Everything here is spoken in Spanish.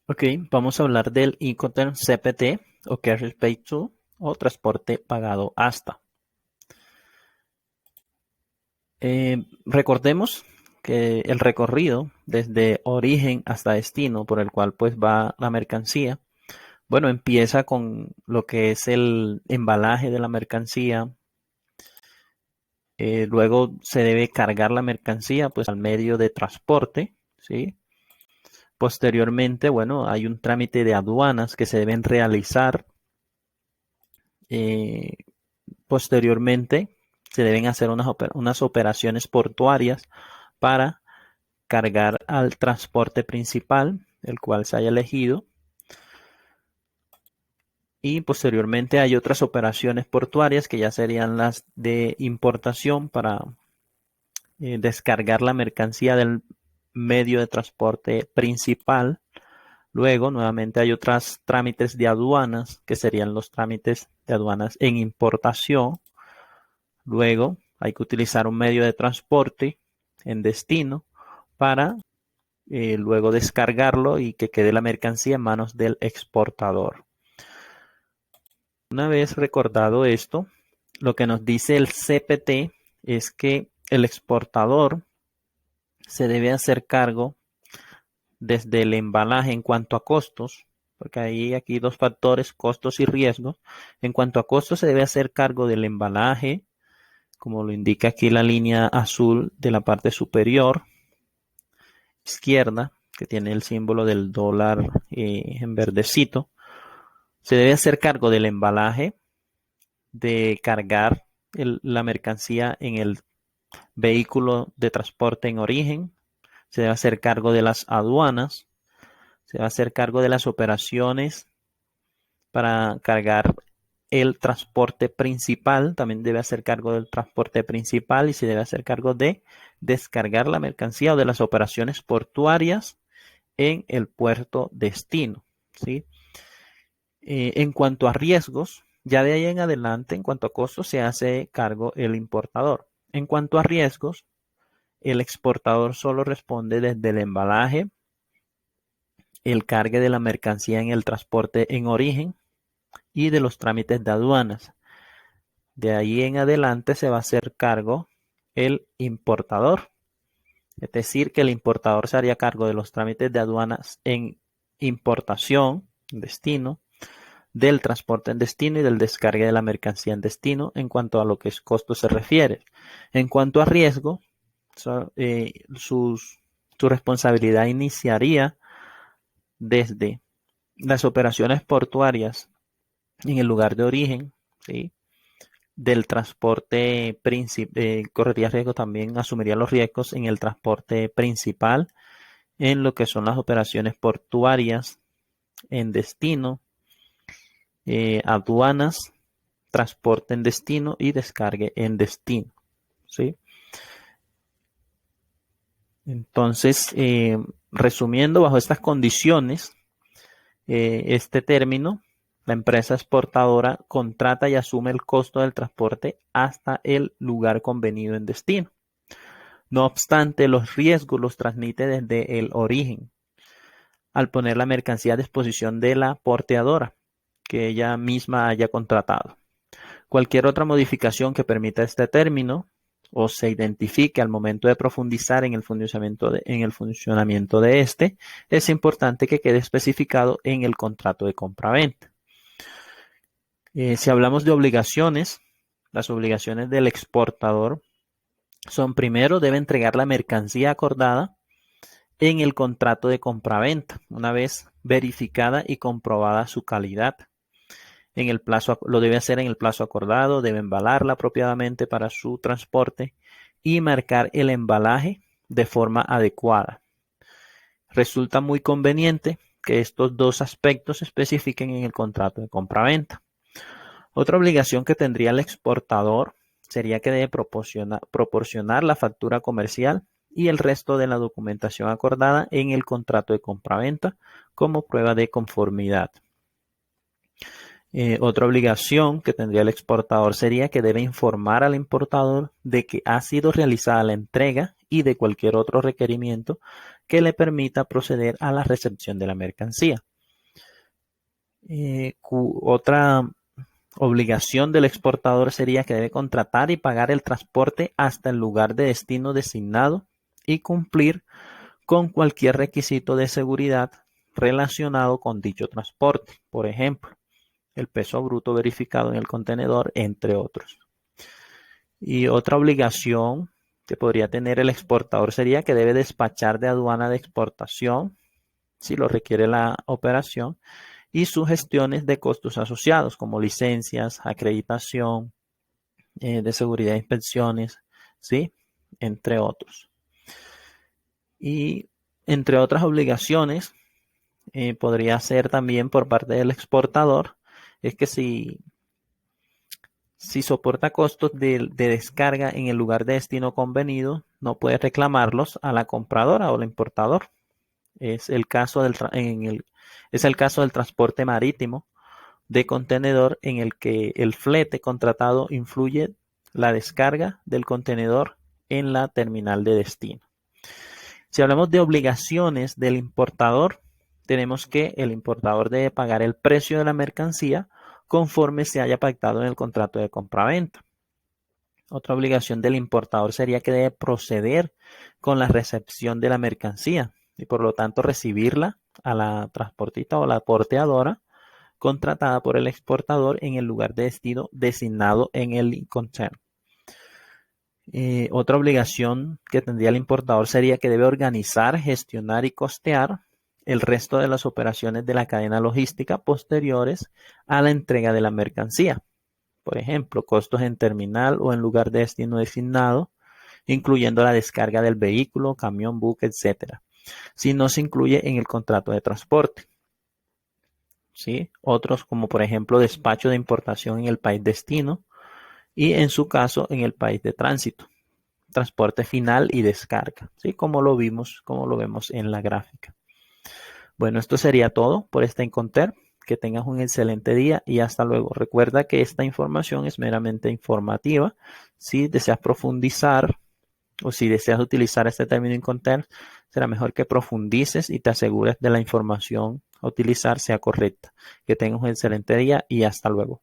Ok, vamos a hablar del Incoterm CPT o Carrier Paid To o transporte pagado hasta. Recordemos que el recorrido desde origen hasta destino por el cual pues va la mercancía, bueno, empieza con lo que es el embalaje de la mercancía. Luego se debe cargar la mercancía pues al medio de transporte, ¿sí? Posteriormente, bueno, hay un trámite de aduanas que se deben realizar. Eh, Posteriormente, se deben hacer unas operaciones portuarias para cargar al transporte principal, el cual se haya elegido. Y posteriormente hay otras operaciones portuarias que ya serían las de importación para descargar la mercancía del medio de transporte principal. Luego, nuevamente hay otros trámites de aduanas, que serían los trámites de aduanas en importación. Luego, hay que utilizar un medio de transporte en destino para luego descargarlo y que quede la mercancía en manos del exportador. Una vez recordado esto, lo que nos dice el CPT es que el exportador se debe hacer cargo desde el embalaje en cuanto a costos, porque hay aquí dos factores, costos y riesgos. En cuanto a costos, se debe hacer cargo del embalaje, como lo indica aquí la línea azul de la parte superior izquierda, que tiene el símbolo del dólar en verdecito. Se debe hacer cargo del embalaje, de cargar la mercancía en el vehículo de transporte en origen. Se debe hacer cargo de las aduanas. Se va a hacer cargo de las operaciones para cargar el transporte principal. También debe hacer cargo del transporte principal y se debe hacer cargo de descargar la mercancía o de las operaciones portuarias en el puerto destino, ¿sí? En cuanto a riesgos, ya de ahí en adelante, en cuanto a costos, se hace cargo el importador. En cuanto a riesgos, el exportador solo responde desde el embalaje, el cargue de la mercancía en el transporte en origen y de los trámites de aduanas. De ahí en adelante se va a hacer cargo el importador. Es decir, que el importador se haría cargo de los trámites de aduanas en importación, destino, del transporte en destino y del descargue de la mercancía en destino en cuanto a lo que es costo se refiere. En cuanto a riesgo, su responsabilidad iniciaría desde las operaciones portuarias en el lugar de origen, ¿sí? Del transporte principal, correría riesgo también, asumiría los riesgos en el transporte principal, en lo que son las operaciones portuarias en destino, aduanas, transporte en destino y descargue en destino, ¿sí? Entonces, resumiendo, bajo estas condiciones, este término, la empresa exportadora contrata y asume el costo del transporte hasta el lugar convenido en destino. No obstante, los riesgos los transmite desde el origen, al poner la mercancía a disposición de la porteadora que ella misma haya contratado. Cualquier otra modificación que permita este término o se identifique al momento de profundizar en el funcionamiento de este, es importante que quede especificado en el contrato de compraventa. Si hablamos de obligaciones, las obligaciones del exportador son: primero, debe entregar la mercancía acordada en el contrato de compraventa, una vez verificada y comprobada su calidad. Lo debe hacer en el plazo acordado, debe embalarla apropiadamente para su transporte y marcar el embalaje de forma adecuada. Resulta muy conveniente que estos dos aspectos se especifiquen en el contrato de compraventa. Otra obligación que tendría el exportador sería que debe proporcionar la factura comercial y el resto de la documentación acordada en el contrato de compraventa como prueba de conformidad. Otra obligación que tendría el exportador sería que debe informar al importador de que ha sido realizada la entrega y de cualquier otro requerimiento que le permita proceder a la recepción de la mercancía. Otra obligación del exportador sería que debe contratar y pagar el transporte hasta el lugar de destino designado y cumplir con cualquier requisito de seguridad relacionado con dicho transporte. Por ejemplo, el peso bruto verificado en el contenedor, entre otros. Y otra obligación que podría tener el exportador sería que debe despachar de aduana de exportación, si lo requiere la operación, y sus gestiones de costos asociados, como licencias, acreditación, de seguridad e inspecciones, ¿sí? Entre otros. Y entre otras obligaciones, podría ser también por parte del exportador, es que si soporta costos de descarga en el lugar de destino convenido, no puede reclamarlos a la compradora o al importador. Es el caso es el caso del transporte marítimo de contenedor en el que el flete contratado influye la descarga del contenedor en la terminal de destino. Si hablamos de obligaciones del importador, tenemos que el importador debe pagar el precio de la mercancía conforme se haya pactado en el contrato de compraventa. Otra obligación del importador sería que debe proceder con la recepción de la mercancía y por lo tanto recibirla a la transportista o la porteadora contratada por el exportador en el lugar de destino designado en el Incoterm. Otra obligación que tendría el importador sería que debe organizar, gestionar y costear el resto de las operaciones de la cadena logística posteriores a la entrega de la mercancía. Por ejemplo, costos en terminal o en lugar de destino designado, incluyendo la descarga del vehículo, camión, buque, etc., si no se incluye en el contrato de transporte. ¿Sí? Otros, como por ejemplo despacho de importación en el país destino y en su caso en el país de tránsito, transporte final y descarga, ¿sí? Como lo vemos en la gráfica. Bueno, esto sería todo por esta Incoterm. Que tengas un excelente día y hasta luego. Recuerda que esta información es meramente informativa. Si deseas profundizar o si deseas utilizar este término Incoterm, será mejor que profundices y te asegures de la información a utilizar sea correcta. Que tengas un excelente día y hasta luego.